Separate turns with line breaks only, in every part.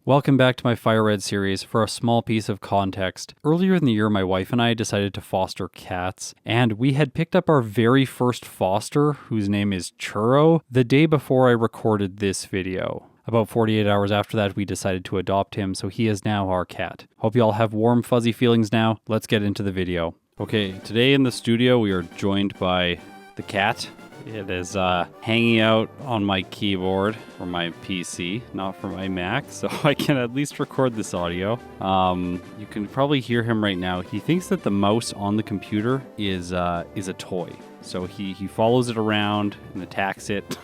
Welcome back to my FireRed series. For a small piece of context, earlier in the year my wife and I decided to foster cats, and we had picked up our very first foster, whose name is Churro, the day before I recorded this video. About 48 hours after that, we decided to adopt him, so he is now our cat. Hope you all have warm, fuzzy feelings now. Let's get into the video. Okay, today in the studio we are joined by the cat. It is hanging out on my keyboard for my PC, not for my Mac, so I can at least record this audio. You can probably hear him right now. He thinks that the mouse on the computer is a toy, so he follows it around and attacks it.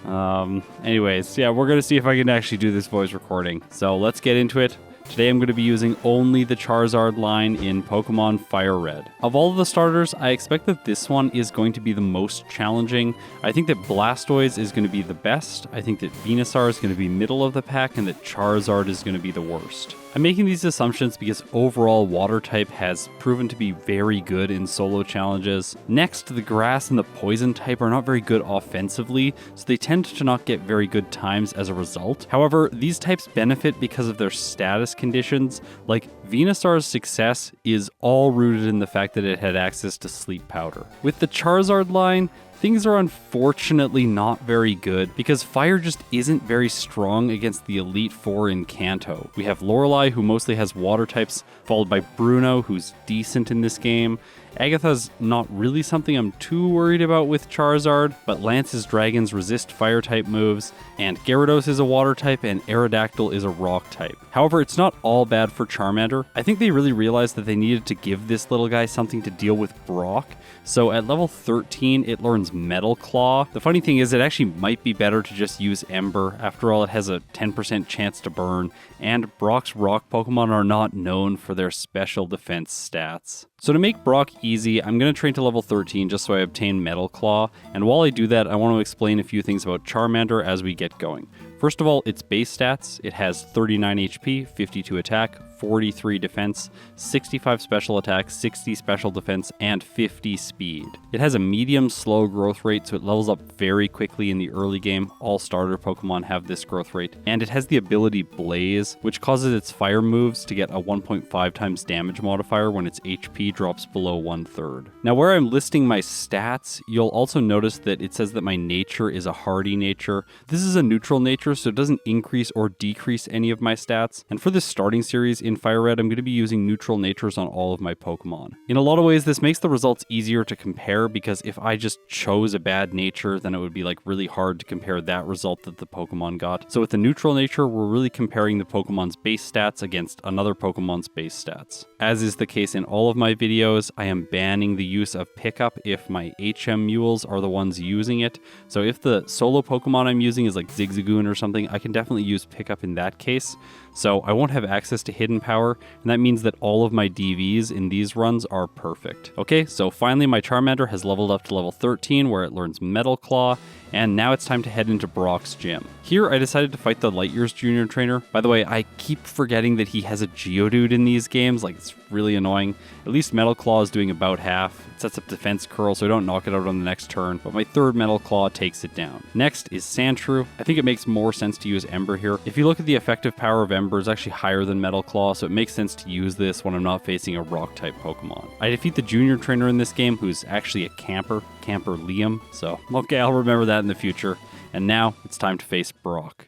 Anyways, yeah, we're gonna see if I can actually do this voice recording. So let's get into it. Today I'm going to be using only the Charizard-Line in Pokemon FireRed. Of all of the starters, I expect that this one is going to be the most challenging. I think that Blastoise is going to be the best. I think that Venusaur is going to be middle of the pack, and that Charizard is going to be the worst. I'm making these assumptions because overall Water type has proven to be very good in solo challenges. Next, the Grass and the Poison type are not very good offensively, so they tend to not get very good times as a result. However, these types benefit because of their status conditions. Like, Venusaur's success is all rooted in the fact that it had access to Sleep Powder. With the Charizard-Line, things are unfortunately not very good because fire just isn't very strong against the Elite Four in Kanto. We have Lorelei, who mostly has water types, followed by Bruno, who's decent in this game. Agatha's not really something I'm too worried about with Charizard, but Lance's dragons resist fire type moves, and Gyarados is a water type, and Aerodactyl is a rock type. However, it's not all bad for Charmander. I think they really realized that they needed to give this little guy something to deal with Brock, so at level 13 it learns Metal Claw. The funny thing is it actually might be better to just use Ember. After all, it has a 10% chance to burn, and Brock's rock Pokemon are not known for their special defense stats. So to make Brock easy, I'm going to train to level 13 just so I obtain Metal Claw, and while I do that, I want to explain a few things about Charmander as we get going. First of all, its base stats. It has 39 HP, 52 attack, 43 defense, 65 special attack, 60 special defense, and 50 speed. It has a medium slow growth rate, so it levels up very quickly in the early game. All starter Pokemon have this growth rate. And it has the ability Blaze, which causes its fire moves to get a 1.5 times damage modifier when its HP drops below 1/3. Now, where I'm listing my stats, you'll also notice that it says that my nature is a hardy nature. This is a neutral nature, so it doesn't increase or decrease any of my stats. And for this starting series in FireRed, I'm going to be using neutral natures on all of my Pokemon. In a lot of ways, this makes the results easier to compare, because if I just chose a bad nature, then it would be like really hard to compare that result that the Pokemon got. So with the neutral nature, we're really comparing the Pokemon's base stats against another Pokemon's base stats. As is the case in all of my videos, I am banning the use of pickup if my HM mules are the ones using it. So if the solo Pokemon I'm using is like Zigzagoon or something, I can definitely use pickup in that case. So I won't have access to hidden power, and that means that all of my DVs in these runs are perfect. Okay, so finally my Charmander has leveled up to level 13, where it learns Metal Claw, and now it's time to head into Brock's gym. Here I decided to fight the Light Years Junior trainer. By the way, I keep forgetting that he has a Geodude in these games, like it's really annoying. At least Metal Claw is doing about half. It sets up Defense Curl so I don't knock it out on the next turn, but my third Metal Claw takes it down. Next is Sandshrew. I think it makes more sense to use Ember here. If you look at the effective power of Ember, it's actually higher than Metal Claw, so it makes sense to use this when I'm not facing a rock type Pokemon. I defeat the junior trainer in this game, who's actually a camper Liam, so okay, I'll remember that in the future. And now it's time to face Brock.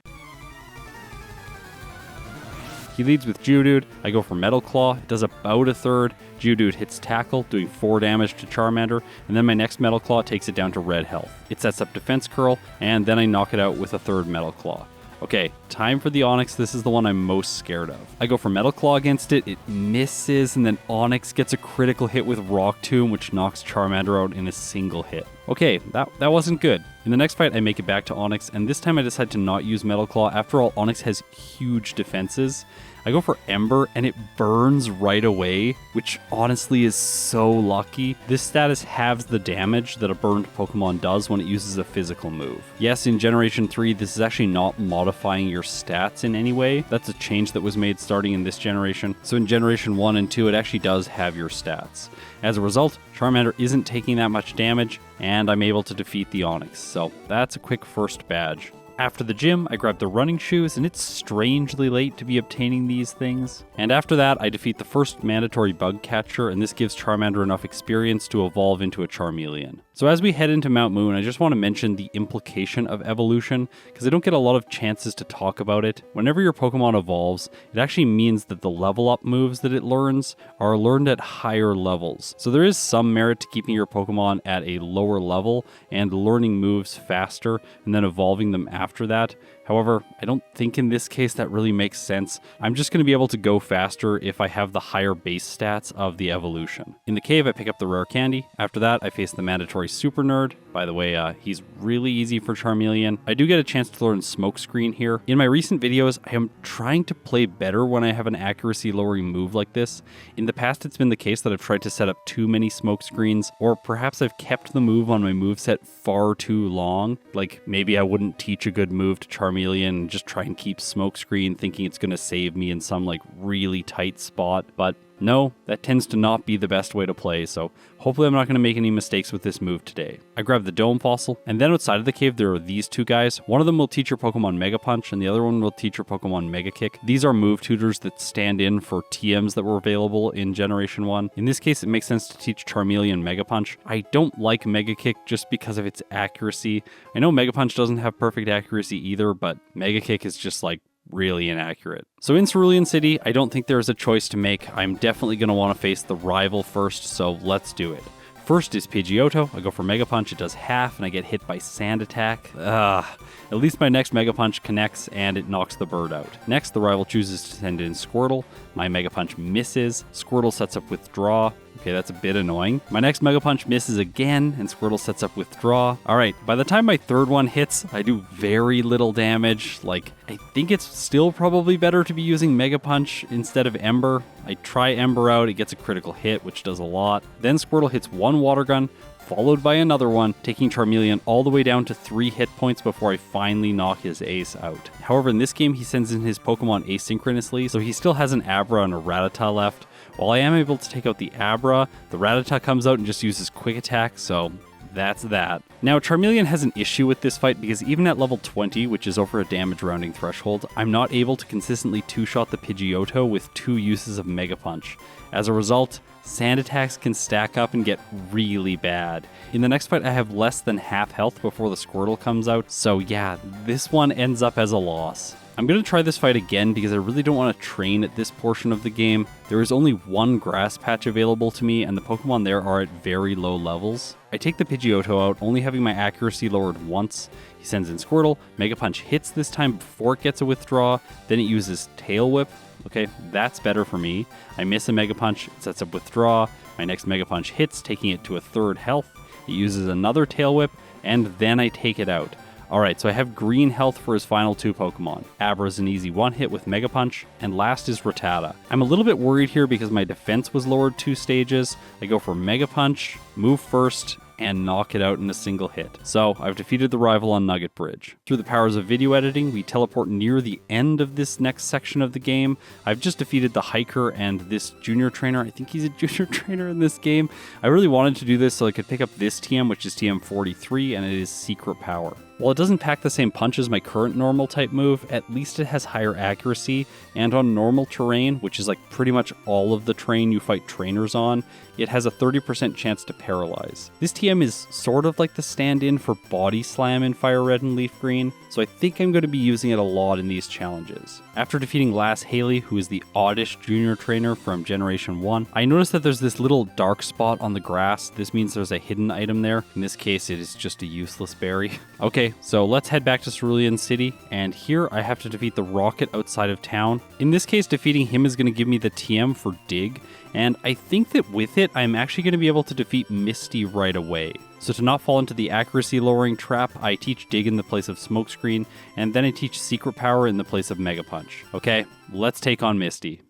He leads with Geodude. I go for Metal Claw. It does about a third. Geodude hits Tackle, doing 4 damage to Charmander, and then my next Metal Claw takes it down to red health. It sets up Defense Curl, and then I knock it out with a third Metal Claw. Okay, time for the Onix. This is the one I'm most scared of. I go for Metal Claw against it, it misses, and then Onix gets a critical hit with Rock Tomb, which knocks Charmander out in a single hit. Okay, that wasn't good. In the next fight, I make it back to Onix, and this time I decide to not use Metal Claw. After all, Onix has huge defenses. I go for Ember, and it burns right away, which honestly is so lucky. This status halves the damage that a burned Pokemon does when it uses a physical move. Yes, in Generation 3, this is actually not modifying your stats in any way. That's a change that was made starting in this generation. So in Generation 1 and 2, it actually does have your stats. As a result, Charmander isn't taking that much damage, and I'm able to defeat the Onix. So that's a quick first badge. After the gym, I grab the running shoes, and it's strangely late to be obtaining these things. And after that, I defeat the first mandatory bug catcher, and this gives Charmander enough experience to evolve into a Charmeleon. So as we head into Mount Moon, I just want to mention the implication of evolution, because I don't get a lot of chances to talk about it. Whenever your Pokemon evolves, it actually means that the level up moves that it learns are learned at higher levels. So there is some merit to keeping your Pokemon at a lower level and learning moves faster and then evolving them after that. However, I don't think in this case that really makes sense. I'm just going to be able to go faster if I have the higher base stats of the evolution. In the cave, I pick up the rare candy. After that, I face the mandatory super nerd. By the way, he's really easy for Charmeleon. I do get a chance to learn Smokescreen here. In my recent videos, I am trying to play better when I have an accuracy lowering move like this. In the past, it's been the case that I've tried to set up too many Smokescreens, or perhaps I've kept the move on my moveset far too long. Like maybe I wouldn't teach a good move to Charmeleon and just try and keep Smokescreen thinking it's going to save me in some like really tight spot, but no, that tends to not be the best way to play, so hopefully I'm not going to make any mistakes with this move today. I grab the Dome Fossil, and then outside of the cave there are these two guys. One of them will teach your Pokemon Mega Punch, and the other one will teach your Pokemon Mega Kick. These are move tutors that stand in for TMs that were available in Generation 1. In this case, it makes sense to teach Charmeleon Mega Punch. I don't like Mega Kick just because of its accuracy. I know Mega Punch doesn't have perfect accuracy either, but Mega Kick is just like really inaccurate. So in Cerulean City, I don't think there's a choice to make. I'm definitely going to want to face the rival first, so let's do it. First is Pidgeotto. I go for Mega Punch, it does half, and I get hit by Sand Attack. At least my next Mega Punch connects and it knocks the bird out. Next, the rival chooses to send in Squirtle. My Mega Punch misses. Squirtle sets up Withdraw. Okay, that's a bit annoying. My next Mega Punch misses again, and Squirtle sets up Withdraw. Alright, by the time my third one hits, I do very little damage. Like, I think it's still probably better to be using Mega Punch instead of Ember. I try Ember out, it gets a critical hit, which does a lot. Then Squirtle hits one Water Gun, followed by another one, taking Charmeleon all the way down to 3 hit points before I finally knock his ace out. However, in this game, he sends in his Pokemon asynchronously, so he still has an Abra and a Rattata left. While I am able to take out the Abra, the Rattata comes out and just uses Quick Attack, so that's that. Now, Charmeleon has an issue with this fight because even at level 20, which is over a damage rounding threshold, I'm not able to consistently two-shot the Pidgeotto with 2 uses of Mega Punch. As a result, Sand Attacks can stack up and get really bad. In the next fight, I have less than half health before the Squirtle comes out, so yeah, this one ends up as a loss. I'm going to try this fight again because I really don't want to train at this portion of the game. There is only one grass patch available to me and the Pokemon there are at very low levels. I take the Pidgeotto out, only having my accuracy lowered once. He sends in Squirtle, Mega Punch hits this time before it gets a Withdraw, then it uses Tail Whip. Okay, that's better for me. I miss a Mega Punch, it sets up Withdraw, my next Mega Punch hits, taking it to a 3rd health. It uses another Tail Whip, and then I take it out. Alright, so I have green health for his final 2 Pokemon. Abra's an easy one-hit with Mega Punch, and last is Rattata. I'm a little bit worried here because my defense was lowered 2 stages. I go for Mega Punch, move first, and knock it out in a single hit. So I've defeated the rival on Nugget Bridge. Through the powers of video editing, we teleport near the end of this next section of the game. I've just defeated the hiker and this junior trainer. I think he's a junior trainer in this game. I really wanted to do this so I could pick up this TM, which is TM 43, and it is Secret Power. While it doesn't pack the same punch as my current normal type move, at least it has higher accuracy, and on normal terrain, which is like pretty much all of the terrain you fight trainers on, it has a 30% chance to paralyze. This TM is sort of like the stand-in for Body Slam in Fire Red and Leaf Green, so I think I'm going to be using it a lot in these challenges. After defeating Lass Haley, who is the oddish junior trainer from Generation 1, I noticed that there's this little dark spot on the grass. This means there's a hidden item there. In this case, it is just a useless berry. Okay, so let's head back to Cerulean City, and here I have to defeat the Rocket outside of town. In this case, defeating him is going to give me the TM for Dig, and I think that with it, I'm actually going to be able to defeat Misty right away. So to not fall into the accuracy lowering trap, I teach Dig in the place of Smokescreen, and then I teach Secret Power in the place of Mega Punch. Okay, let's take on Misty.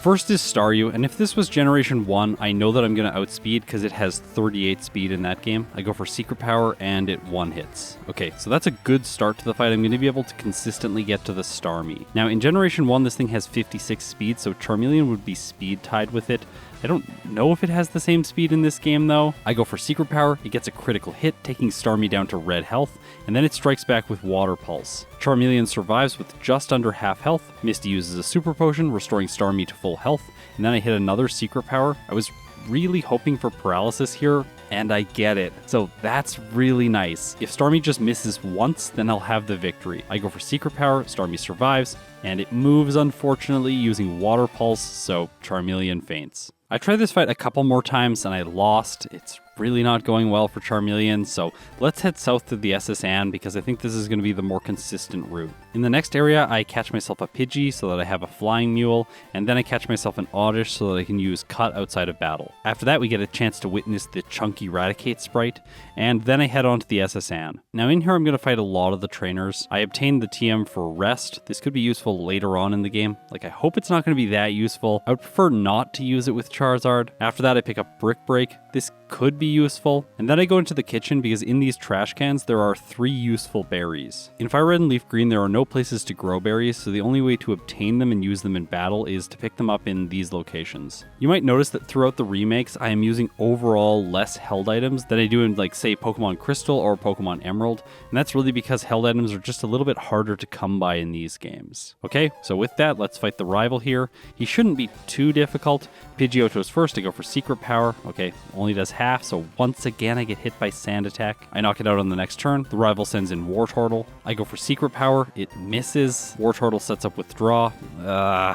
First is Staryu, and if this was Generation 1, I know that I'm going to outspeed because it has 38 speed in that game. I go for Secret Power, and it one-hits. Okay, so that's a good start to the fight. I'm going to be able to consistently get to the Starmie. Now, in Generation 1, this thing has 56 speed, so Charmeleon would be speed tied with it. I don't know if it has the same speed in this game though. I go for Secret Power, it gets a critical hit, taking Starmie down to red health, and then it strikes back with Water Pulse. Charmeleon survives with just under half health. Misty uses a Super Potion, restoring Starmie to full health, and then I hit another Secret Power. I was really hoping for paralysis here, and I get it. So that's really nice. If Starmie just misses once, then I'll have the victory. I go for Secret Power, Starmie survives, and it moves unfortunately using Water Pulse, so Charmeleon faints. I tried this fight a couple more times and I lost. It's really not going well for Charmeleon, so let's head south to the SS Anne because I think this is going to be the more consistent route. In the next area, I catch myself a Pidgey so that I have a Flying Mule, and then I catch myself an Oddish so that I can use Cut outside of battle. After that, we get a chance to witness the chunky Raticate sprite, and then I head on to the SS Anne. Now in here, I'm going to fight a lot of the trainers. I obtained the TM for Rest. This could be useful later on in the game. I hope it's not going to be that useful. I would prefer not to use it with Charizard. After that, I pick up Brick Break. This could be useful. And then I go into the kitchen because in these trash cans, there are 3 useful berries. In FireRed and Leaf Green, there are no places to grow berries, so the only way to obtain them and use them in battle is to pick them up in these locations. You might notice that throughout the remakes, I am using overall less held items than I do in say Pokemon Crystal or Pokemon Emerald, and that's really because held items are just a little bit harder to come by in these games. Okay, so with that, let's fight the rival here. He shouldn't be too difficult. Pidgeotto's first, I go for Secret Power. Okay, only does half, so once again I get hit by Sand Attack. I knock it out on the next turn. The rival sends in Wartortle. I go for Secret Power. It misses. Wartortle sets up Withdraw.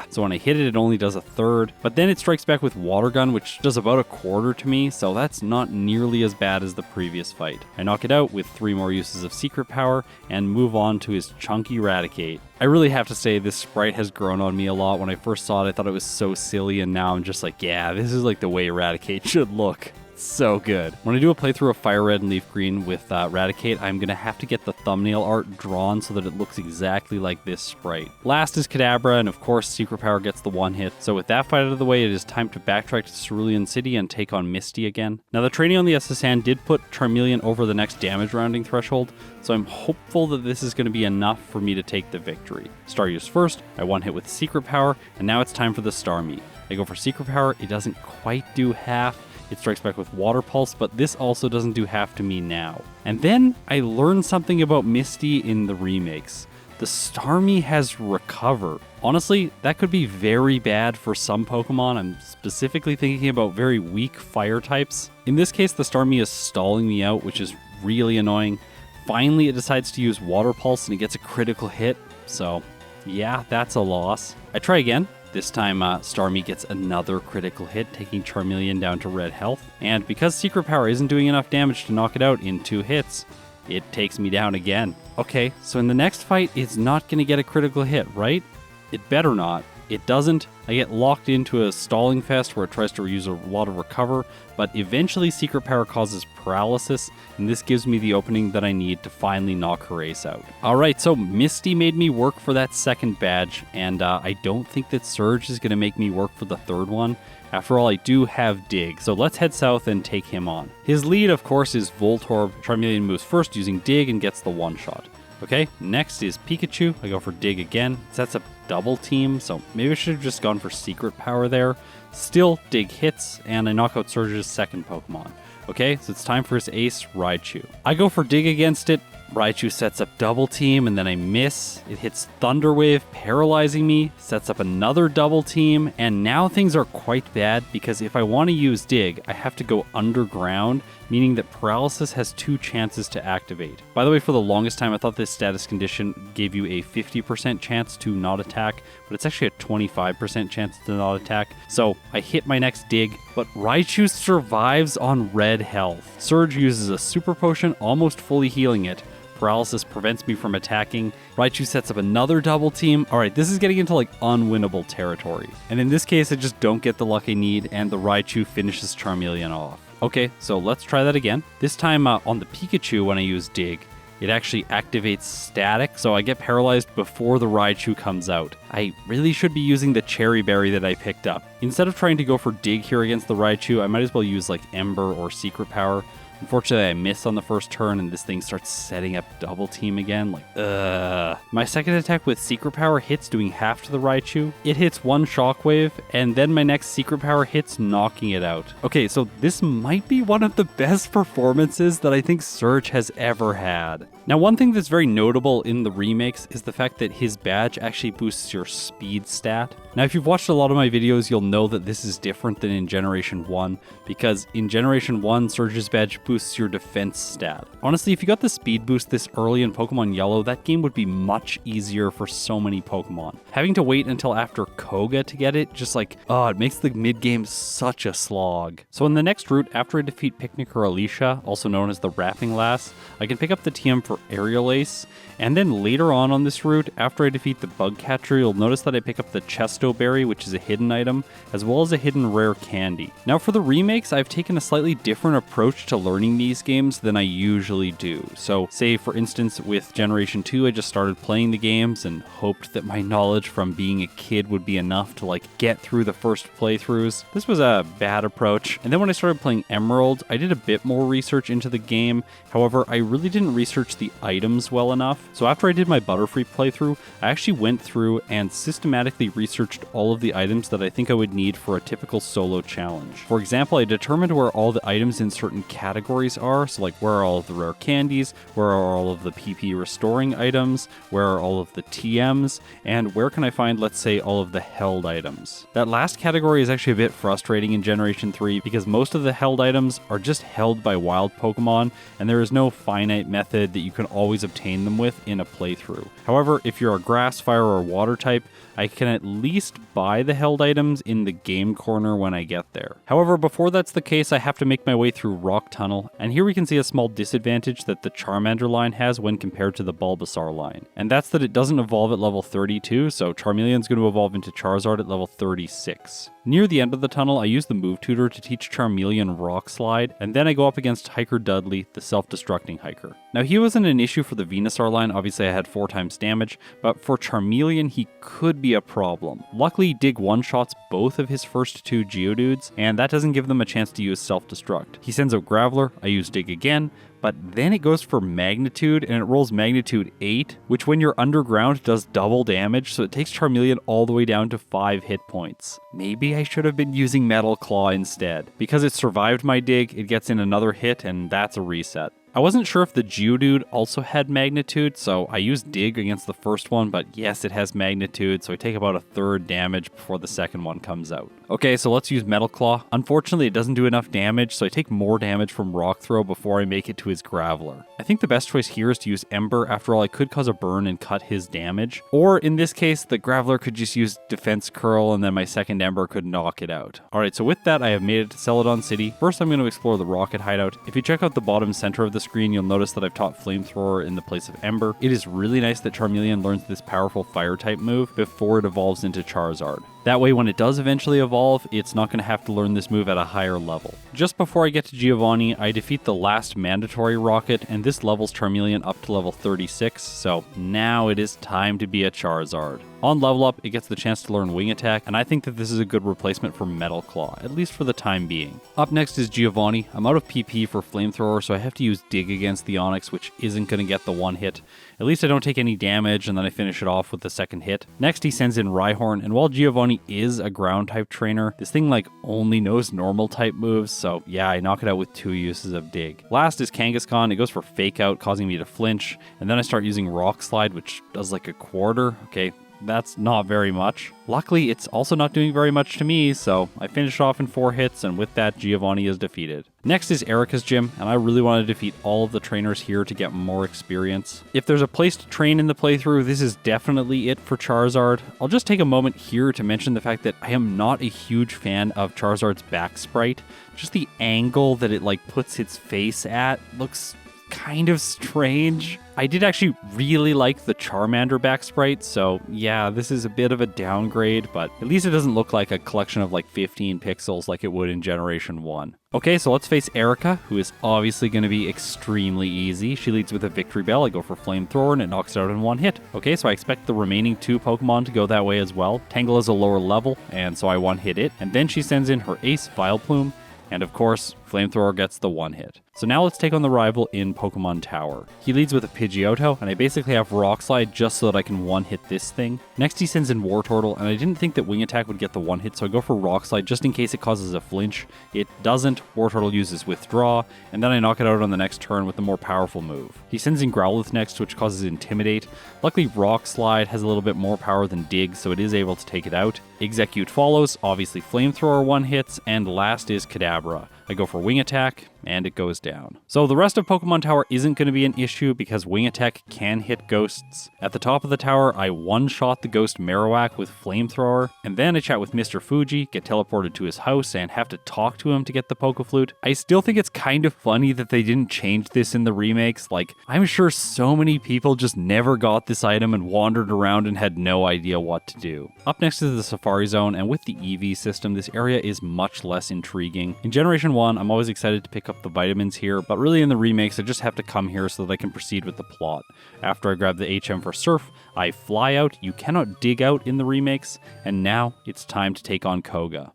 So when I hit it, it only does a third. But then it strikes back with Water Gun, which does about a quarter to me, so that's not nearly as bad as the previous fight. I knock it out with 3 more uses of Secret Power and move on to his chunky Raticate. I really have to say this sprite has grown on me a lot. When I first saw it, I thought it was so silly, and now I'm just like, yeah, this is like the way Raticate should look. So good. When I do a playthrough of FireRed and Leaf Green with Raticate, I'm going to have to get the thumbnail art drawn so that it looks exactly like this sprite. Last is Kadabra, and of course Secret Power gets the one hit. So with that fight out of the way, it is time to backtrack to Cerulean City and take on Misty again. Now the training on the SS Anne did put Charmeleon over the next damage rounding threshold, so I'm hopeful that this is going to be enough for me to take the victory. Staruse first, I one hit with Secret Power, and now it's time for the Starmie. I go for Secret Power, it doesn't quite do half. It strikes back with Water Pulse, but this also doesn't do half to me now. And then I learned something about Misty in the remakes. The Starmie has Recover. Honestly, that could be very bad for some Pokemon. I'm specifically thinking about very weak fire types. In this case, the Starmie is stalling me out, which is really annoying. Finally, it decides to use Water Pulse and it gets a critical hit. So yeah, that's a loss. I try again. This time, Starmie gets another critical hit, taking Charmeleon down to red health. And because Secret Power isn't doing enough damage to knock it out in 2 hits, it takes me down again. Okay, so in the next fight, it's not going to get a critical hit, right? It better not. It doesn't. I get locked into a stalling fest where it tries to use a lot of Recover, but eventually Secret Power causes paralysis, and this gives me the opening that I need to finally knock her ace out. Alright, so Misty made me work for that second badge, and I don't think that Surge is going to make me work for the third one. After all, I do have Dig, so let's head south and take him on. His lead, of course, is Voltorb. Charmeleon moves first using Dig and gets the one-shot. Okay, next is Pikachu. I go for Dig again. Sets up double team, so maybe I should have just gone for Secret Power there. Still, Dig hits, and I knock out Surge's second Pokemon. Okay, so it's time for his ace, Raichu. I go for Dig against it. Raichu sets up double team, and then I miss. It hits Thunder Wave, paralyzing me, sets up another double team, and now things are quite bad because if I want to use Dig, I have to go underground, meaning that paralysis has 2 chances to activate. By the way, for the longest time, I thought this status condition gave you a 50% chance to not attack, but it's actually a 25% chance to not attack. So I hit my next Dig, but Raichu survives on red health. Surge uses a Super Potion, almost fully healing it. Paralysis prevents me from attacking. Raichu sets up another double team. Alright, this is getting into unwinnable territory. And in this case, I just don't get the luck I need, and the Raichu finishes Charmeleon off. Okay, so let's try that again. This time on the Pikachu, when I use Dig, it actually activates Static, so I get paralyzed before the Raichu comes out. I really should be using the Cherry Berry that I picked up. Instead of trying to go for Dig here against the Raichu, I might as well use Ember or Secret Power. Unfortunately, I miss on the first turn and this thing starts setting up double team again. Like, ugh. My second attack with Secret Power hits, doing half to the Raichu. It hits one Shockwave, and then my next Secret Power hits, knocking it out. Okay, so this might be one of the best performances that I think Surge has ever had. Now, one thing that's very notable in the remakes is the fact that his badge actually boosts your speed stat. Now, if you've watched a lot of my videos, you'll know that this is different than in Generation 1, because in Generation 1, Surge's badge boosts your defense stat. Honestly, if you got the speed boost this early in Pokemon Yellow, that game would be much easier for so many Pokemon. Having to wait until after Koga to get it, just like, oh, it makes the mid-game such a slog. So in the next route, after I defeat Picnic or Alicia, also known as the Rapping Lass, I can pick up the TM for Aerial Ace, and then later on this route, after I defeat the Bug Catcher, you'll notice that I pick up the Chesto Berry, which is a hidden item, as well as a hidden rare candy. Now for the remakes, I've taken a slightly different approach to learning these games than I usually do. So say for instance with Generation 2, I just started playing the games and hoped that my knowledge from being a kid would be enough to like get through the first playthroughs. This was a bad approach. And then when I started playing Emerald, I did a bit more research into the game. However, I really didn't research the items well enough. So after I did my Butterfree playthrough, I actually went through and systematically researched all of the items that I think I would need for a typical solo challenge. For example, I determined where all the items in certain categories are, so like where are all of the rare candies, where are all of the PP restoring items, where are all of the TMs, and where can I find, let's say, all of the held items. That last category is actually a bit frustrating in Generation 3 because most of the held items are just held by wild Pokemon, and there is no finite method that you can always obtain them with in a playthrough. However, if you're a grass, fire, or water type, I can at least buy the held items in the game corner when I get there. However, before that's the case, I have to make my way through Rock Tunnel, and here we can see a small disadvantage that the Charmander-Line has when compared to the Bulbasaur-Line. And that's that it doesn't evolve at level 32, so Charmeleon's going to evolve into Charizard at level 36. Near the end of the tunnel, I use the move tutor to teach Charmeleon Rock Slide, and then I go up against Hiker Dudley, the self-destructing hiker. Now he wasn't an issue for the Venusaur line, obviously I had 4 times damage, but for Charmeleon he could be a problem. Luckily Dig one-shots both of his first 2 Geodudes, and that doesn't give them a chance to use self-destruct. He sends out Graveler, I use Dig again, but then it goes for Magnitude, and it rolls Magnitude 8, which when you're underground does double damage, so it takes Charmeleon all the way down to 5 hit points. Maybe I should have been using Metal Claw instead. Because it survived my dig, it gets in another hit, and that's a reset. I wasn't sure if the Geodude also had Magnitude, so I used Dig against the first one, but yes, it has Magnitude, so I take about a third damage before the second one comes out. Okay, so let's use Metal Claw. Unfortunately, it doesn't do enough damage, so I take more damage from Rock Throw before I make it to his Graveler. I think the best choice here is to use Ember. After all, I could cause a burn and cut his damage. Or in this case, the Graveler could just use Defense Curl, and then my second Ember could knock it out. Alright, so with that, I have made it to Celadon City. First, I'm going to explore the Rocket Hideout. If you check out the bottom center of the screen, you'll notice that I've taught Flamethrower in the place of Ember. It is really nice that Charmeleon learns this powerful Fire-type move before it evolves into Charizard. That way, when it does eventually evolve, it's not going to have to learn this move at a higher level. Just before I get to Giovanni, I defeat the last mandatory rocket, and this levels Charmeleon up to level 36, so now it is time to be a Charizard. On level up, it gets the chance to learn Wing Attack, and I think that this is a good replacement for Metal Claw, at least for the time being. Up next is Giovanni. I'm out of PP for Flamethrower, so I have to use Dig against the Onix, which isn't going to get the one hit. At least I don't take any damage, and then I finish it off with the second hit. Next, he sends in Rhyhorn, and while Giovanni is a ground-type trainer, this thing only knows normal-type moves, so yeah, I knock it out with 2 uses of Dig. Last is Kangaskhan. It goes for Fake Out, causing me to flinch, and then I start using Rock Slide, which does like a quarter. Okay, that's not very much. Luckily, it's also not doing very much to me, so I finish off in 4 hits, and with that, Giovanni is defeated. Next is Erika's gym, and I really want to defeat all of the trainers here to get more experience. If there's a place to train in the playthrough, this is definitely it for Charizard. I'll just take a moment here to mention the fact that I am not a huge fan of Charizard's back sprite. Just the angle that it puts its face at looks kind of strange. I did actually really like the Charmander back sprite, so yeah, this is a bit of a downgrade, but at least it doesn't look like a collection of 15 pixels like it would in Generation 1. Okay, so let's face Erika, who is obviously going to be extremely easy. She leads with a Victory Bell. I go for Flamethrower, and it knocks it out in 1 hit. Okay, so I expect the remaining 2 Pokemon to go that way as well. Tangle is a lower level, and so I 1-hit it, and then she sends in her Ace Vileplume, and of course, Flamethrower gets the one hit. So now let's take on the rival in Pokemon Tower. He leads with a Pidgeotto, and I basically have Rock Slide just so that I can one-hit this thing. Next he sends in Wartortle, and I didn't think that Wing Attack would get the one hit, so I go for Rock Slide just in case it causes a flinch. It doesn't. Wartortle uses Withdraw, and then I knock it out on the next turn with the more powerful move. He sends in Growlithe next, which causes Intimidate. Luckily Rock Slide has a little bit more power than Dig, so it is able to take it out. Execute follows, obviously Flamethrower one hits, and last is Kadabra. I go for Wing Attack, and it goes down. So the rest of Pokemon Tower isn't going to be an issue because Wing Attack can hit ghosts. At the top of the tower, I one-shot the ghost Marowak with Flamethrower, and then I chat with Mr. Fuji, get teleported to his house, and have to talk to him to get the Pokeflute. I still think it's kind of funny that they didn't change this in the remakes. Like, I'm sure so many people just never got this item and wandered around and had no idea what to do. Up next is the Safari Zone, and with the EV system, this area is much less intriguing. In Generation 1, I'm always excited to pick up the vitamins here, but really in the remakes, I just have to come here so that I can proceed with the plot. After I grab the HM for Surf, I fly out. You cannot dig out in the remakes, and now it's time to take on Koga.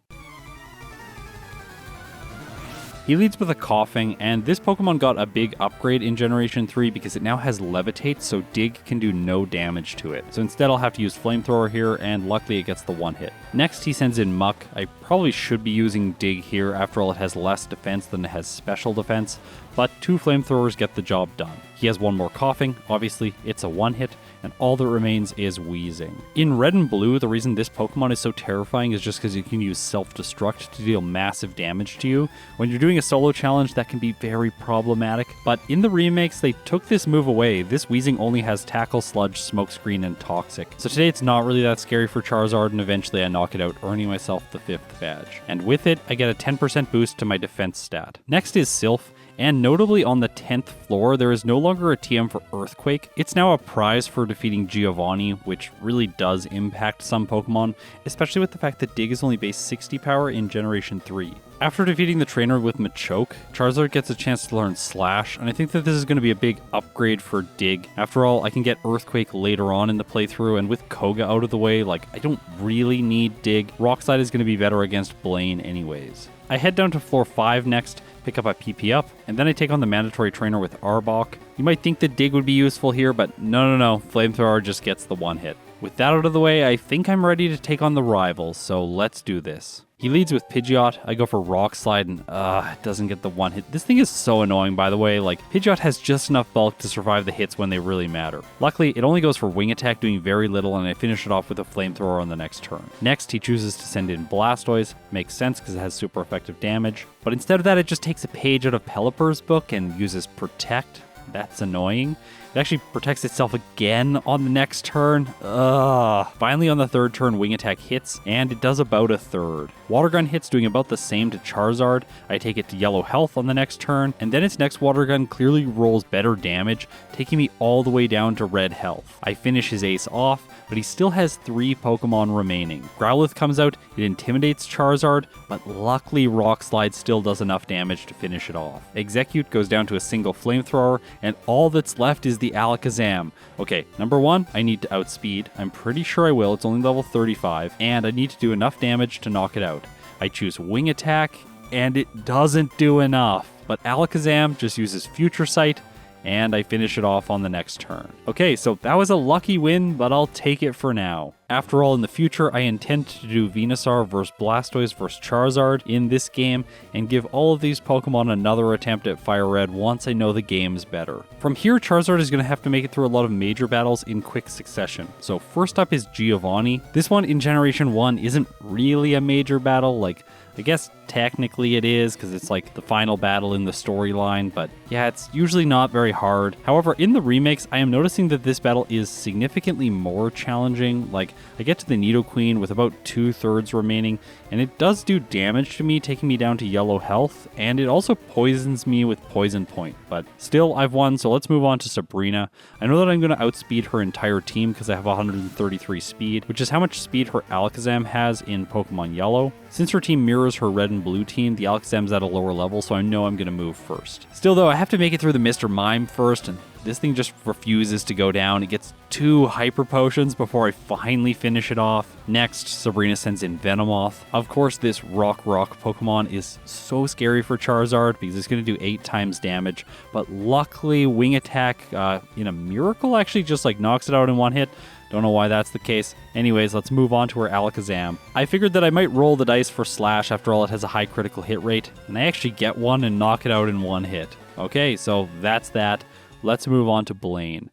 He leads with a Coughing, and this Pokemon got a big upgrade in Generation 3 because it now has Levitate, so Dig can do no damage to it. So instead I'll have to use Flamethrower here, and luckily it gets the one hit. Next he sends in Muck. I probably should be using Dig here, after all it has less defense than it has special defense, but 2 Flamethrowers get the job done. He has one more Coughing, obviously it's a one hit, and all that remains is Wheezing. In Red and Blue, the reason this Pokemon is so terrifying is just because you can use Self-Destruct to deal massive damage to you. When you're doing a solo challenge, that can be very problematic, but in the remakes, they took this move away. This Wheezing only has Tackle, Sludge, Smokescreen, and Toxic. So today it's not really that scary for Charizard, and eventually I knock it out, earning myself the 5th badge. And with it, I get a 10% boost to my defense stat. Next is Silph. And notably on the 10th floor, there is no longer a TM for Earthquake. It's now a prize for defeating Giovanni, which really does impact some Pokemon, especially with the fact that Dig is only base 60 power in Generation 3. After defeating the trainer with Machoke, Charizard gets a chance to learn Slash, and I think that this is going to be a big upgrade for Dig. After all, I can get Earthquake later on in the playthrough, and with Koga out of the way, like, I don't really need Dig. Rock Slide is going to be better against Blaine anyways. I head down to floor 5 next, pick up a PP up, and then I take on the mandatory trainer with Arbok. You might think that Dig would be useful here, but no, Flamethrower just gets the one hit. With that out of the way, I think I'm ready to take on the rivals, so let's do this. He leads with Pidgeot. I go for Rock Slide, and it doesn't get the one hit. This thing is so annoying, by the way. Like, Pidgeot has just enough bulk to survive the hits when they really matter. Luckily, it only goes for Wing Attack, doing very little, and I finish it off with a Flamethrower on the next turn. Next, he chooses to send in Blastoise. Makes sense because it has super effective damage. But instead of that, it just takes a page out of Pelipper's book and uses Protect. That's annoying. It actually protects itself again on the next turn. Finally on the 3rd turn, Wing Attack hits, and it does about a third. Water Gun hits, doing about the same to Charizard. I take it to yellow health on the next turn, and then its next Water Gun clearly rolls better damage, taking me all the way down to red health. I finish his ace off, but he still has 3 Pokemon remaining. Growlithe comes out, it intimidates Charizard, but luckily Rock Slide still does enough damage to finish it off. Execute goes down to a single Flamethrower, and all that's left is the Alakazam. Okay, number 1, I need to outspeed. I'm pretty sure I will, it's only level 35, and I need to do enough damage to knock it out. I choose Wing Attack, and it doesn't do enough. But Alakazam just uses Future Sight, and I finish it off on the next turn. Okay, so that was a lucky win, but I'll take it for now. After all, in the future, I intend to do Venusaur versus Blastoise versus Charizard in this game, and give all of these Pokemon another attempt at FireRed once I know the game's better. From here, Charizard is going to have to make it through a lot of major battles in quick succession. So first up is Giovanni. This one in Generation 1 isn't really a major battle, like, I guess technically it is, because it's like the final battle in the storyline, but yeah, it's usually not very hard. However, in the remakes, I am noticing that this battle is significantly more challenging. Like, I get to the Nidoqueen with about 2/3 remaining, and it does do damage to me, taking me down to yellow health, and it also poisons me with Poison Point. But still, I've won, so let's move on to Sabrina. I know that I'm going to outspeed her entire team because I have 133 speed, which is how much speed her Alakazam has in Pokemon Yellow. Since her team mirrors her red and blue team, the Alakazam's at a lower level, so I know I'm going to move first. Still though, I have to make it through the Mr. Mime first, and this thing just refuses to go down. It gets 2 hyper potions before I finally finish it off. Next, Sabrina sends in Venomoth. Of course, this rock Pokemon is so scary for Charizard because it's going to do 8 times damage, but luckily Wing Attack in a miracle actually just like knocks it out in one hit. Don't know why that's the case. Anyways, let's move on to our Alakazam. I figured that I might roll the dice for Slash, after all it has a high critical hit rate, and I actually get one and knock it out in one hit. Okay, so that's that. Let's move on to Blaine.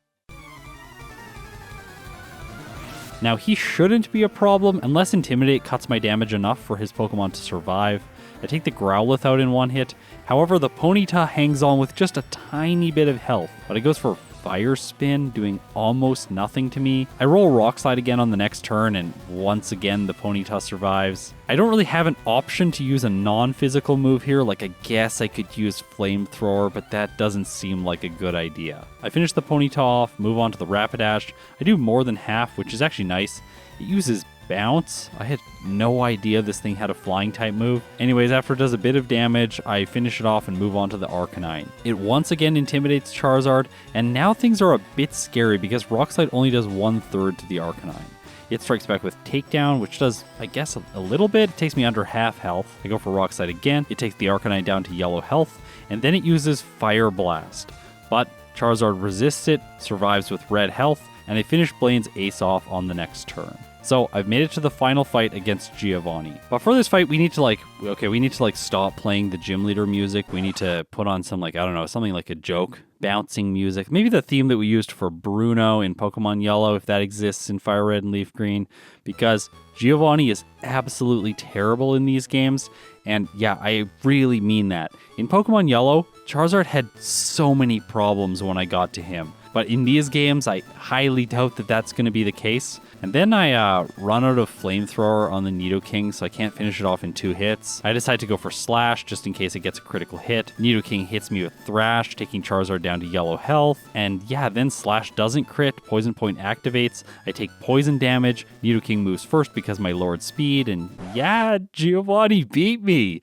Now he shouldn't be a problem unless Intimidate cuts my damage enough for his Pokemon to survive. I take the Growlithe out in one hit. However, the Ponyta hangs on with just a tiny bit of health, but it goes for Fire Spin, doing almost nothing to me. I roll Rock Slide again on the next turn, and once again the Ponyta survives. I don't really have an option to use a non-physical move here, like I guess I could use Flamethrower, but that doesn't seem like a good idea. I finish the Ponyta off, move on to the Rapidash. I do more than half, which is actually nice. It uses Bounce. I had no idea this thing had a flying type move. Anyways, after it does a bit of damage, I finish it off and move on to the Arcanine. It once again intimidates Charizard, and now things are a bit scary because Rock Slide only does 1/3 to the Arcanine. It strikes back with Takedown, which does, I guess, a little bit. It takes me under half health. I go for Rock Slide again. It takes the Arcanine down to yellow health, and then it uses Fire Blast. But Charizard resists it, survives with red health, and I finish Blaine's ace off on the next turn. So I've made it to the final fight against Giovanni. But for this fight, we need to stop playing the gym leader music. We need to put on some something like a joke, bouncing music. Maybe the theme that we used for Bruno in Pokemon Yellow, if that exists in Fire Red and Leaf Green, because Giovanni is absolutely terrible in these games. And yeah, I really mean that. In Pokemon Yellow, Charizard had so many problems when I got to him. But in these games, I highly doubt that that's going to be the case. And then I run out of Flamethrower on the Nidoking, so I can't finish it off in 2 hits. I decide to go for Slash, just in case it gets a critical hit. Nidoking hits me with Thrash, taking Charizard down to yellow health. And yeah, then Slash doesn't crit, Poison Point activates, I take poison damage, Nidoking moves first because my lowered speed, and yeah, Giovanni beat me!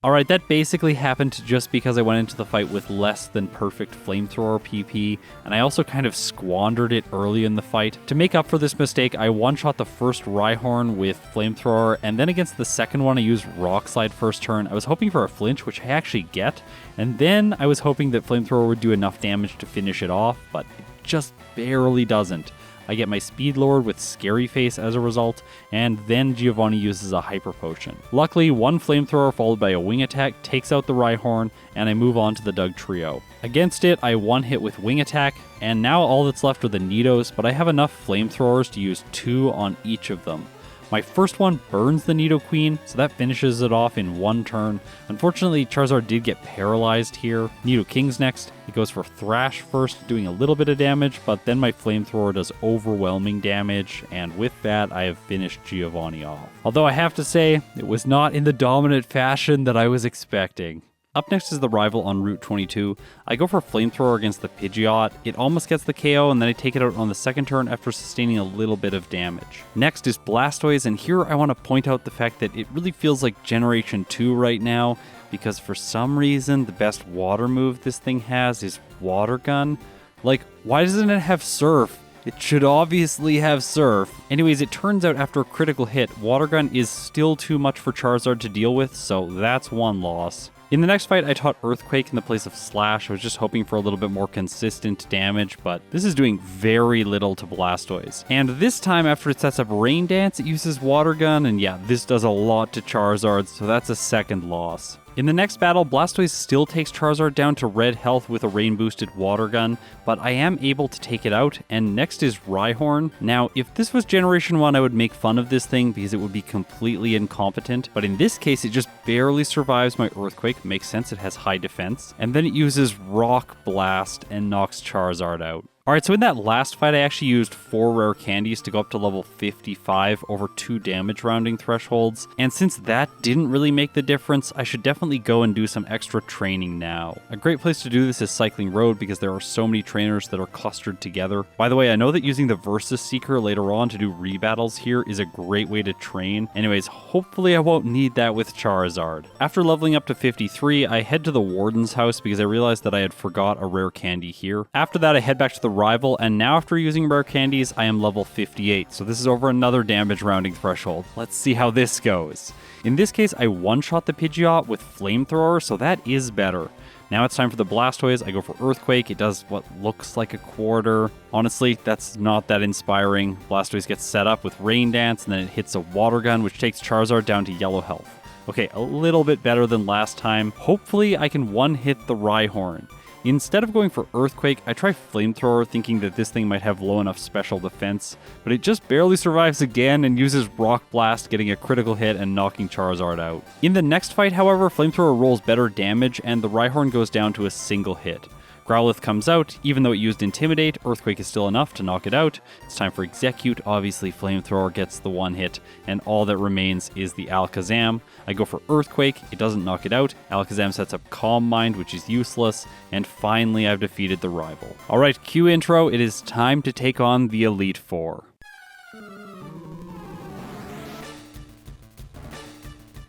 Alright, that basically happened just because I went into the fight with less than perfect Flamethrower PP, and I also kind of squandered it early in the fight. To make up for this mistake, I one-shot the first Rhyhorn with Flamethrower, and then against the second one I used Rock Slide first turn. I was hoping for a flinch, which I actually get, and then I was hoping that Flamethrower would do enough damage to finish it off, but it just barely doesn't. I get my speed lowered with Scary Face as a result, and then Giovanni uses a Hyper Potion. Luckily, one Flamethrower followed by a Wing Attack takes out the Rhyhorn, and I move on to the Doug Trio. Against it, I one-hit with Wing Attack, and now all that's left are the Nidos, but I have enough Flamethrowers to use 2 on each of them. My first one burns the Nidoqueen, so that finishes it off in 1 turn. Unfortunately, Charizard did get paralyzed here. Nidoking's next. It goes for Thrash first, doing a little bit of damage, but then my Flamethrower does overwhelming damage, and with that, I have finished Giovanni off. Although I have to say, it was not in the dominant fashion that I was expecting. Up next is the rival on Route 22. I go for Flamethrower against the Pidgeot. It almost gets the KO, and then I take it out on the second turn after sustaining a little bit of damage. Next is Blastoise, and here I want to point out the fact that it really feels like Generation 2 right now, because for some reason the best water move this thing has is Water Gun. Like, why doesn't it have Surf? It should obviously have Surf. Anyways, it turns out after a critical hit, Water Gun is still too much for Charizard to deal with, so that's 1 loss. In the next fight, I taught Earthquake in the place of Slash. I was just hoping for a little bit more consistent damage, but this is doing very little to Blastoise. And this time, after it sets up Rain Dance, it uses Water Gun, and yeah, this does a lot to Charizard, so that's a 2nd loss. In the next battle, Blastoise still takes Charizard down to red health with a rain-boosted Water Gun, but I am able to take it out, and next is Rhyhorn. Now, if this was Generation 1, I would make fun of this thing because it would be completely incompetent, but in this case, it just barely survives my Earthquake. Makes sense, it has high defense, and then it uses Rock Blast and knocks Charizard out. Alright, so in that last fight, I actually used 4 rare candies to go up to level 55 over 2 damage rounding thresholds, and since that didn't really make the difference, I should definitely go and do some extra training now. A great place to do this is Cycling Road because there are so many trainers that are clustered together. By the way, I know that using the Versus Seeker later on to do rebattles here is a great way to train. Anyways, hopefully I won't need that with Charizard. After leveling up to 53, I head to the Warden's house because I realized that I had forgot a rare candy here. After that, I head back to the rival, and now after using rare candies, I am level 58, so this is over another damage rounding threshold. Let's see how this goes. In this case, I one-shot the Pidgeot with Flamethrower, so that is better. Now it's time for the Blastoise. I go for Earthquake. It does what looks like a quarter. Honestly, that's not that inspiring. Blastoise gets set up with Rain Dance, and then it hits a Water Gun, which takes Charizard down to yellow health. Okay, a little bit better than last time. Hopefully, I can one-hit the Rhyhorn. Instead of going for Earthquake, I try Flamethrower thinking that this thing might have low enough special defense, but it just barely survives again and uses Rock Blast, getting a critical hit and knocking Charizard out. In the next fight, however, Flamethrower rolls better damage and the Rhyhorn goes down to a single hit. Growlithe comes out. Even though it used Intimidate, Earthquake is still enough to knock it out. It's time for Execute. Obviously, Flamethrower gets the one hit, and all that remains is the Alakazam. I go for Earthquake. It doesn't knock it out. Alakazam sets up Calm Mind, which is useless, and finally I've defeated the rival. Alright, cue intro. It is time to take on the Elite Four.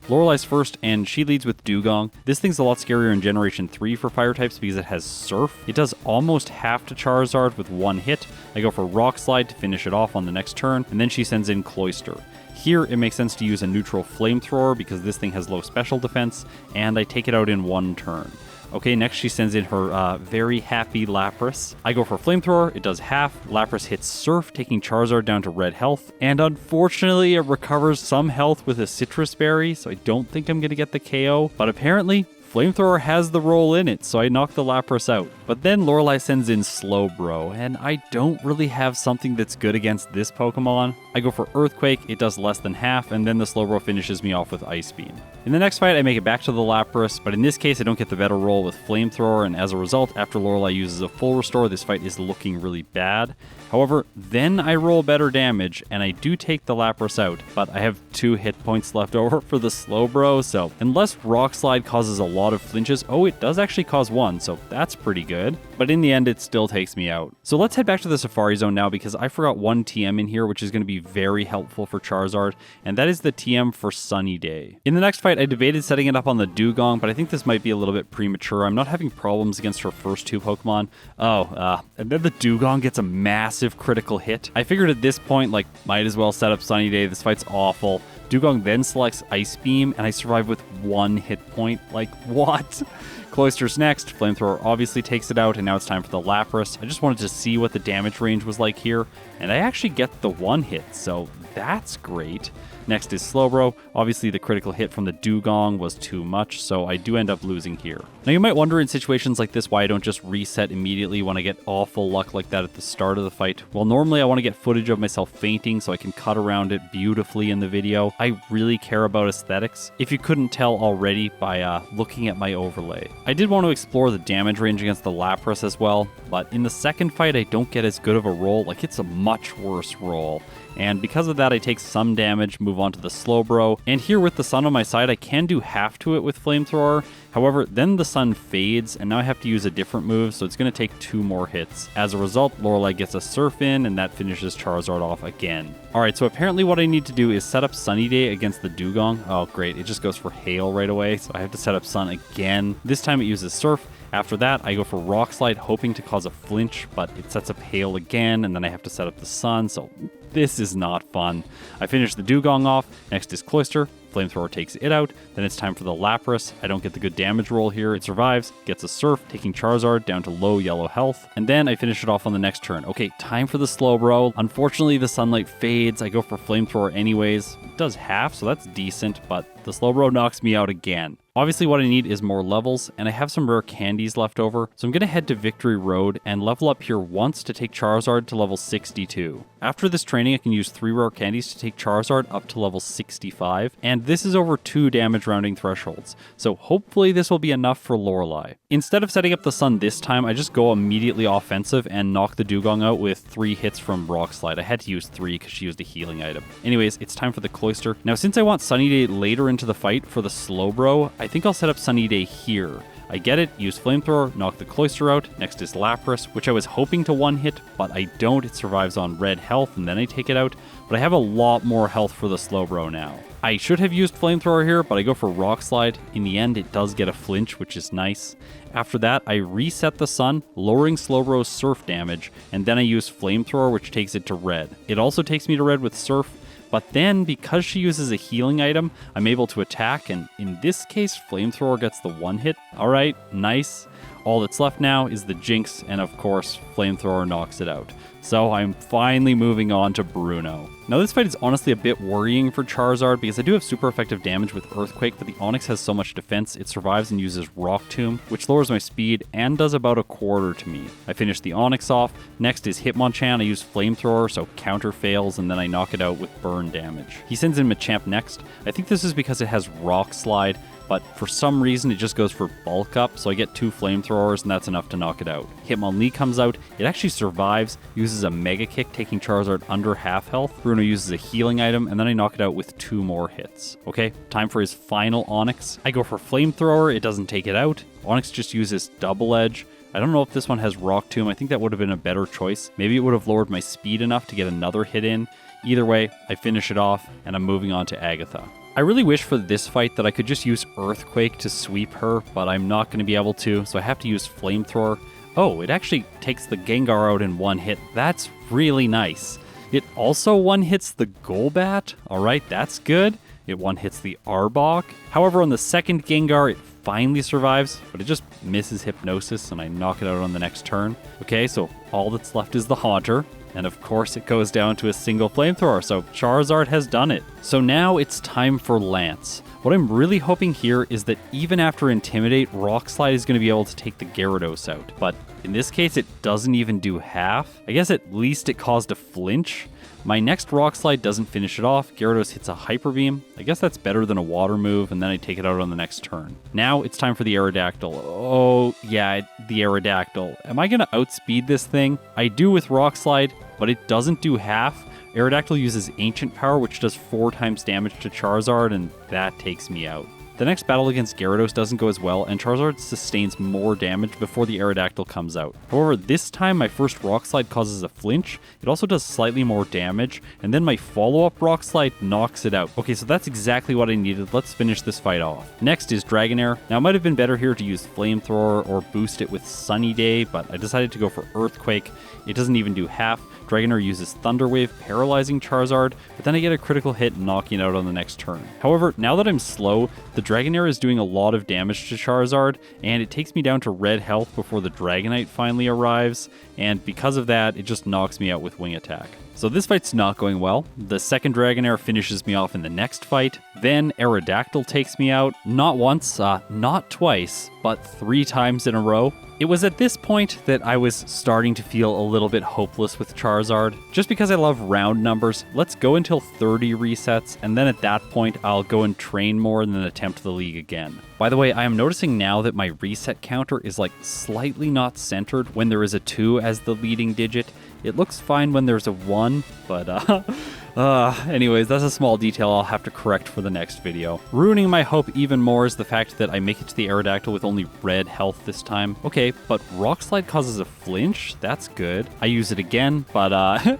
Lorelei's first, and she leads with Dugong. This thing's a lot scarier in Generation 3 for fire types because it has Surf. It does almost half to Charizard with one hit. I go for Rock Slide to finish it off on the next turn, and then she sends in Cloyster. Here, it makes sense to use a neutral Flamethrower because this thing has low special defense, and I take it out in one turn. Okay, next she sends in her very happy Lapras. I go for Flamethrower, it does half. Lapras hits Surf, taking Charizard down to red health. And unfortunately, it recovers some health with a Citrus Berry, so I don't think I'm going to get the KO. But apparently, Flamethrower has the roll in it, so I knock the Lapras out. But then Lorelei sends in Slowbro, and I don't really have something that's good against this Pokemon. I go for Earthquake, it does less than half, and then the Slowbro finishes me off with Ice Beam. In the next fight, I make it back to the Lapras, but in this case, I don't get the better roll with Flamethrower, and as a result, after Lorelei uses a full restore, this fight is looking really bad. However, then I roll better damage, and I do take the Lapras out, but I have 2 hit points left over for the Slowbro, so unless Rock Slide causes a lot of flinches, oh, it does actually cause 1, so that's pretty good. But in the end, it still takes me out. So let's head back to the Safari Zone now, because I forgot one TM in here, which is going to be very helpful for Charizard, and that is the TM for Sunny Day. In the next fight, I debated setting it up on the Dugong, but I think this might be a little bit premature. I'm not having problems against her first 2 Pokemon. And then the Dugong gets a massive critical hit. I figured at this point, like, might as well set up Sunny Day. This fight's awful. Dugong then selects Ice Beam, and I survive with 1 hit point. Like, what? Cloyster's next. Flamethrower obviously takes it out, and now it's time for the Lapras. I just wanted to see what the damage range was like here, and I actually get the 1 hit, so that's great. Next is Slowbro. Obviously, the critical hit from the Dugong was too much, so I do end up losing here. Now, you might wonder in situations like this why I don't just reset immediately when I get awful luck like that at the start of the fight. Well, normally I want to get footage of myself fainting so I can cut around it beautifully in the video. I really care about aesthetics, if you couldn't tell already by looking at my overlay. I did want to explore the damage range against the Lapras as well, but in the second fight I don't get as good of a roll. Like, it's a much worse roll. And because of that, I take some damage, move on to the Slowbro, and here with the sun on my side, I can do half to it with Flamethrower. However, then the sun fades, and now I have to use a different move, so it's going to take 2 more hits. As a result, Lorelei gets a Surf in, and that finishes Charizard off again. Alright, so apparently what I need to do is set up Sunny Day against the Dugong. Oh, great, it just goes for Hail right away, so I have to set up Sun again. This time it uses Surf. After that, I go for Rock Slide, hoping to cause a flinch, but it sets up Hail again, and then I have to set up the Sun, so this is not fun. I finish the Dugong off. Next is Cloyster. Flamethrower takes it out. Then it's time for the Lapras. I don't get the good damage roll here. It survives, gets a Surf, taking Charizard down to low yellow health. And then I finish it off on the next turn. Okay, time for the Slowbro. Unfortunately, the sunlight fades. I go for Flamethrower anyways. It does half, so that's decent, but the Slowbro knocks me out again. Obviously, what I need is more levels, and I have some rare candies left over, so I'm going to head to Victory Road and level up here once to take Charizard to level 62. After this training, I can use 3 rare candies to take Charizard up to level 65, and this is over 2 damage rounding thresholds, so hopefully this will be enough for Lorelei. Instead of setting up the sun this time, I just go immediately offensive and knock the Dugong out with 3 hits from Rock Slide. I had to use 3 because she used a healing item. Anyways, it's time for the Cloyster. Now, since I want Sunny Day later into the fight for the Slowbro, I think I'll set up Sunny Day here. I get it, use Flamethrower, knock the Cloyster out. Next is Lapras, which I was hoping to one-hit, but I don't. It survives on red health, and then I take it out. But I have a lot more health for the Slowbro now. I should have used Flamethrower here, but I go for Rock Slide. In the end, it does get a flinch, which is nice. After that, I reset the Sun, lowering Slowbro's Surf damage, and then I use Flamethrower, which takes it to red. It also takes me to red with Surf, but then, because she uses a healing item, I'm able to attack, and in this case, Flamethrower gets the one hit. Alright, nice. All that's left now is the Jinx, and of course, Flamethrower knocks it out. So I'm finally moving on to Bruno. Now this fight is honestly a bit worrying for Charizard because I do have super effective damage with Earthquake, but the Onix has so much defense, it survives and uses Rock Tomb, which lowers my speed and does about a quarter to me. I finish the Onix off. Next is Hitmonchan. I use Flamethrower, so counter fails, and then I knock it out with burn damage. He sends in Machamp next. I think this is because it has Rock Slide, but for some reason it just goes for bulk up, so I get 2 Flamethrowers and that's enough to knock it out. Hitmonlee comes out, it actually survives, uses a Mega Kick, taking Charizard under half health. Bruno uses a healing item, and then I knock it out with 2 more hits. Okay, time for his final Onix. I go for Flamethrower, it doesn't take it out. Onix just uses Double Edge. I don't know if this one has Rock Tomb, I think that would have been a better choice. Maybe it would have lowered my speed enough to get another hit in. Either way, I finish it off, and I'm moving on to Agatha. I really wish for this fight that I could just use Earthquake to sweep her, but I'm not going to be able to, so I have to use Flamethrower. Oh, it actually takes the Gengar out in one hit. That's really nice. It also one-hits the Golbat. Alright, that's good. It one-hits the Arbok. However, on the second Gengar, it finally survives, but it just misses Hypnosis, and I knock it out on the next turn. Okay, so all that's left is the Haunter. And of course it goes down to a single Flamethrower, so Charizard has done it. So now it's time for Lance. What I'm really hoping here is that even after Intimidate, Rock Slide is going to be able to take the Gyarados out. But in this case, it doesn't even do half. I guess at least it caused a flinch. My next Rock Slide doesn't finish it off. Gyarados hits a Hyper Beam. I guess that's better than a Water move, and then I take it out on the next turn. Now it's time for the Aerodactyl. Oh, yeah, the Aerodactyl. Am I going to outspeed this thing? I do with Rock Slide, but it doesn't do half. Aerodactyl uses Ancient Power, which does 4 times damage to Charizard, and that takes me out. The next battle against Gyarados doesn't go as well, and Charizard sustains more damage before the Aerodactyl comes out. However, this time my first Rock Slide causes a flinch, it also does slightly more damage, and then my follow-up Rock Slide knocks it out. Okay, so that's exactly what I needed. Let's finish this fight off. Next is Dragonair. Now it might have been better here to use Flamethrower or boost it with Sunny Day, but I decided to go for Earthquake. It doesn't even do half. Dragonair uses Thunder Wave, paralyzing Charizard, but then I get a critical hit, knocking it out on the next turn. However, now that I'm slow, the Dragonair is doing a lot of damage to Charizard, and it takes me down to red health before the Dragonite finally arrives, and because of that, it just knocks me out with Wing Attack. So this fight's not going well. The second Dragonair finishes me off in the next fight. Then Aerodactyl takes me out, not once, not twice, but 3 times in a row. It was at this point that I was starting to feel a little bit hopeless with Charizard. Just because I love round numbers, let's go until 30 resets, and then at that point, I'll go and train more and then attempt the league again. By the way, I am noticing now that my reset counter is like slightly not centered when there is a 2 as the leading digit. It looks fine when there's a 1, but anyways, that's a small detail I'll have to correct for the next video. Ruining my hope even more is the fact that I make it to the Aerodactyl with only red health this time. Okay, but Rock Slide causes a flinch, that's good. I use it again, but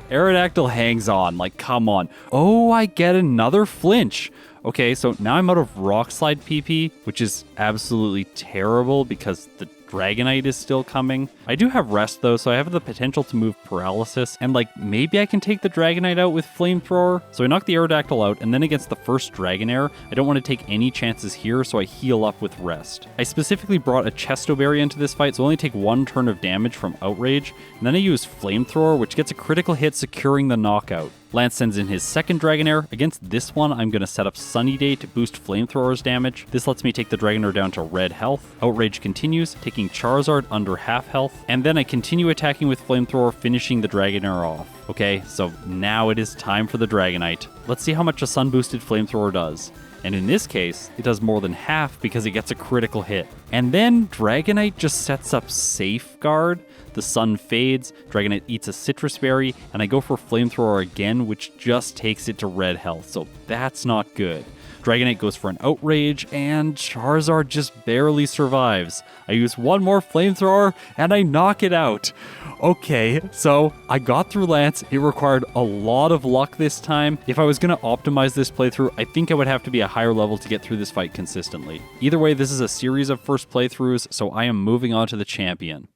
Aerodactyl hangs on, like come on. Oh, I get another flinch. Okay, so now I'm out of Rock Slide PP, which is absolutely terrible because the Dragonite is still coming. I do have Rest though, so I have the potential to move Paralysis, and like maybe I can take the Dragonite out with Flamethrower. So I knock the Aerodactyl out, and then against the first Dragonair, I don't want to take any chances here, so I heal up with Rest. I specifically brought a Chesto Berry into this fight, so I only take 1 turn of damage from Outrage, and then I use Flamethrower, which gets a critical hit, securing the knockout. Lance sends in his second Dragonair. Against this one, I'm going to set up Sunny Day to boost Flamethrower's damage. This lets me take the Dragonair down to red health. Outrage continues, taking Charizard under half health, and then I continue attacking with Flamethrower, finishing the Dragonair off. Okay, so now it is time for the Dragonite. Let's see how much a sun-boosted Flamethrower does. And in this case, it does more than half because it gets a critical hit. And then Dragonite just sets up Safeguard. The sun fades, Dragonite eats a Citrus Berry, and I go for Flamethrower again, which just takes it to red health, so that's not good. Dragonite goes for an Outrage, and Charizard just barely survives. I use 1 more Flamethrower, and I knock it out. Okay, so I got through Lance. It required a lot of luck this time. If I was going to optimize this playthrough, I think I would have to be a higher level to get through this fight consistently. Either way, this is a series of first playthroughs, so I am moving on to the champion.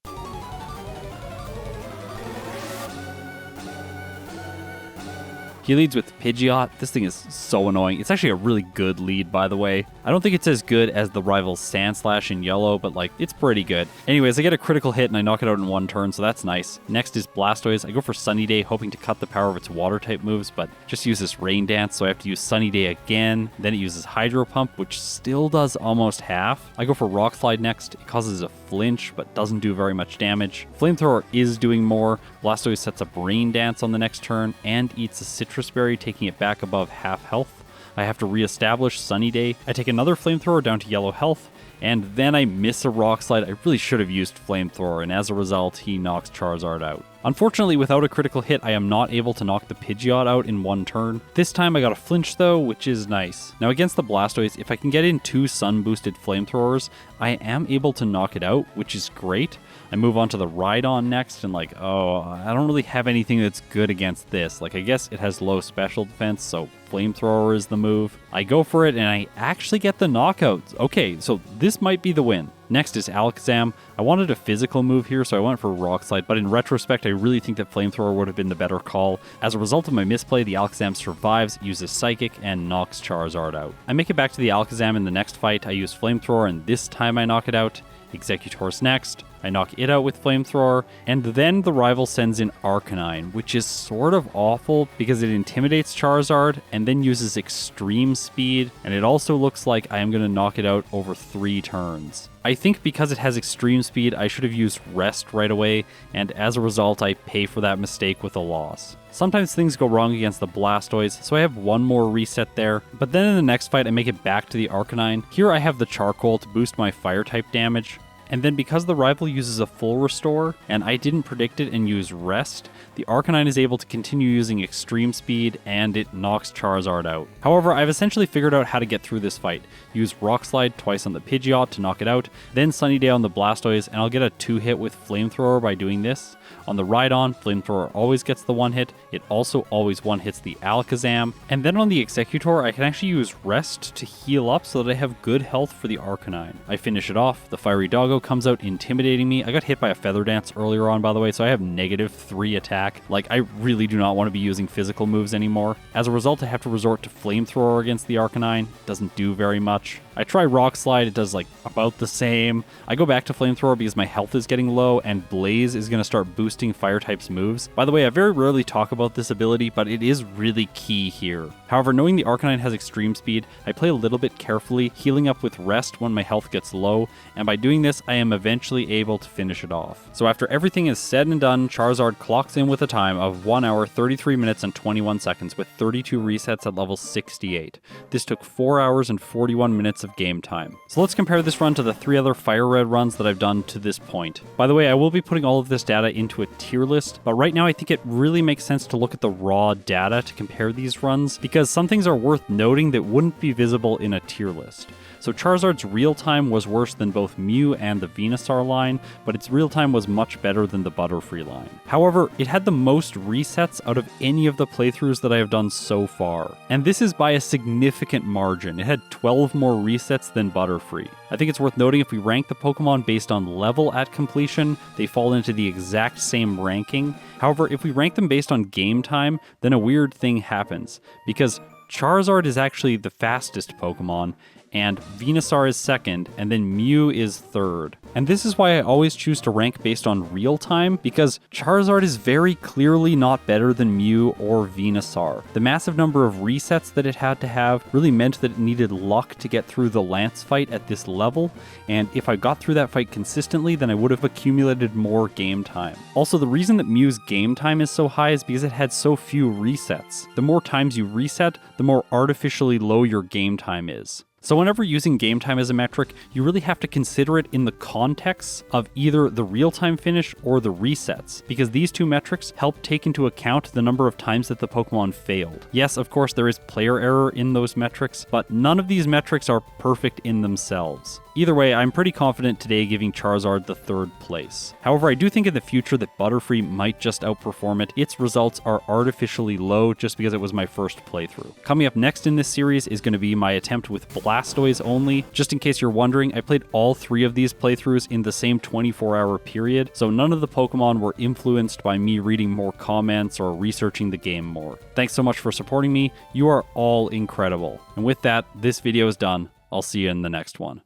He leads with Pidgeot. This thing is so annoying. It's actually a really good lead, by the way. I don't think it's as good as the rival's Sandslash in yellow, but like, it's pretty good. Anyways, I get a critical hit and I knock it out in one turn, so that's nice. Next is Blastoise. I go for Sunny Day, hoping to cut the power of its water type moves, but just uses Rain Dance, so I have to use Sunny Day again. Then it uses Hydro Pump, which still does almost half. I go for Rock Slide next. It causes a flinch, but doesn't do very much damage. Flamethrower is doing more. Blastoise sets up Rain Dance on the next turn and eats a Citrus Berry, taking it back above half health. I have to reestablish Sunny Day. I take another Flamethrower down to yellow health, and then I miss a Rock Slide. I really should have used Flamethrower, and as a result, he knocks Charizard out. Unfortunately, without a critical hit, I am not able to knock the Pidgeot out in one turn. This time I got a flinch though, which is nice. Now against the Blastoise, if I can get in 2 sun-boosted Flamethrowers, I am able to knock it out, which is great. I move on to the Rhydon next, and like, oh, I don't really have anything that's good against this. Like, I guess it has low special defense, so Flamethrower is the move. I go for it, and I actually get the knockout. Okay, so this might be the win. Next is Alakazam. I wanted a physical move here, so I went for Rock Slide, but in retrospect, I really think that Flamethrower would have been the better call. As a result of my misplay, the Alakazam survives, uses Psychic, and knocks Charizard out. I make it back to the Alakazam in the next fight. I use Flamethrower, and this time I knock it out. Exeggutor's next. I knock it out with Flamethrower, and then the rival sends in Arcanine, which is sort of awful because it intimidates Charizard and then uses Extreme Speed, and it also looks like I am going to knock it out over 3 turns. I think because it has Extreme Speed, I should have used Rest right away, and as a result, I pay for that mistake with a loss. Sometimes things go wrong against the Blastoise, so I have one more reset there, but then in the next fight, I make it back to the Arcanine. Here I have the Charcoal to boost my Fire-type damage. And then because the rival uses a full restore, and I didn't predict it and use Rest, the Arcanine is able to continue using Extreme Speed, and it knocks Charizard out. However, I've essentially figured out how to get through this fight. Use Rock Slide twice on the Pidgeot to knock it out, then Sunny Day on the Blastoise, and I'll get a 2-hit with Flamethrower by doing this. On the Rhydon, Flamethrower always gets the 1-hit, it also always 1-hits the Alakazam, and then on the Exeggutor, I can actually use Rest to heal up so that I have good health for the Arcanine. I finish it off, the Fiery Doggo comes out intimidating me. I got hit by a Feather Dance earlier on, by the way, so I have -3 attack. Like, I really do not want to be using physical moves anymore. As a result, I have to resort to Flamethrower against the Arcanine. Doesn't do very much. I try Rock Slide, it does like about the same. I go back to Flamethrower because my health is getting low, and Blaze is going to start boosting Fire type's moves. By the way, I very rarely talk about this ability, but it is really key here. However, knowing the Arcanine has Extreme Speed, I play a little bit carefully, healing up with Rest when my health gets low, and by doing this, I am eventually able to finish it off. So after everything is said and done, Charizard clocks in with a time of 1 hour, 33 minutes, and 21 seconds with 32 resets at level 68. This took 4 hours and 41 minutes of game time. So let's compare this run to the 3 other FireRed runs that I've done to this point. By the way, I will be putting all of this data into a tier list, but right now I think it really makes sense to look at the raw data to compare these runs, because some things are worth noting that wouldn't be visible in a tier list. So Charizard's real time was worse than both Mew and the Venusaur line, but its real time was much better than the Butterfree line. However, it had the most resets out of any of the playthroughs that I have done so far. And this is by a significant margin. It had 12 more resets than Butterfree. I think it's worth noting if we rank the Pokemon based on level at completion, they fall into the exact same ranking. However, if we rank them based on game time, then a weird thing happens, because Charizard is actually the fastest Pokemon, and Venusaur is second, and then Mew is third. And this is why I always choose to rank based on real time, because Charizard is very clearly not better than Mew or Venusaur. The massive number of resets that it had to have really meant that it needed luck to get through the Lance fight at this level, and if I got through that fight consistently, then I would have accumulated more game time. Also, the reason that Mew's game time is so high is because it had so few resets. The more times you reset, the more artificially low your game time is. So whenever using game time as a metric, you really have to consider it in the context of either the real-time finish or the resets, because these two metrics help take into account the number of times that the Pokemon failed. Yes, of course, there is player error in those metrics, but none of these metrics are perfect in themselves. Either way, I'm pretty confident today giving Charizard the 3rd place. However, I do think in the future that Butterfree might just outperform it. Its results are artificially low just because it was my first playthrough. Coming up next in this series is going to be my attempt with Blastoise only. Just in case you're wondering, I played all 3 of these playthroughs in the same 24-hour period, so none of the Pokemon were influenced by me reading more comments or researching the game more. Thanks so much for supporting me. You are all incredible. And with that, this video is done. I'll see you in the next one.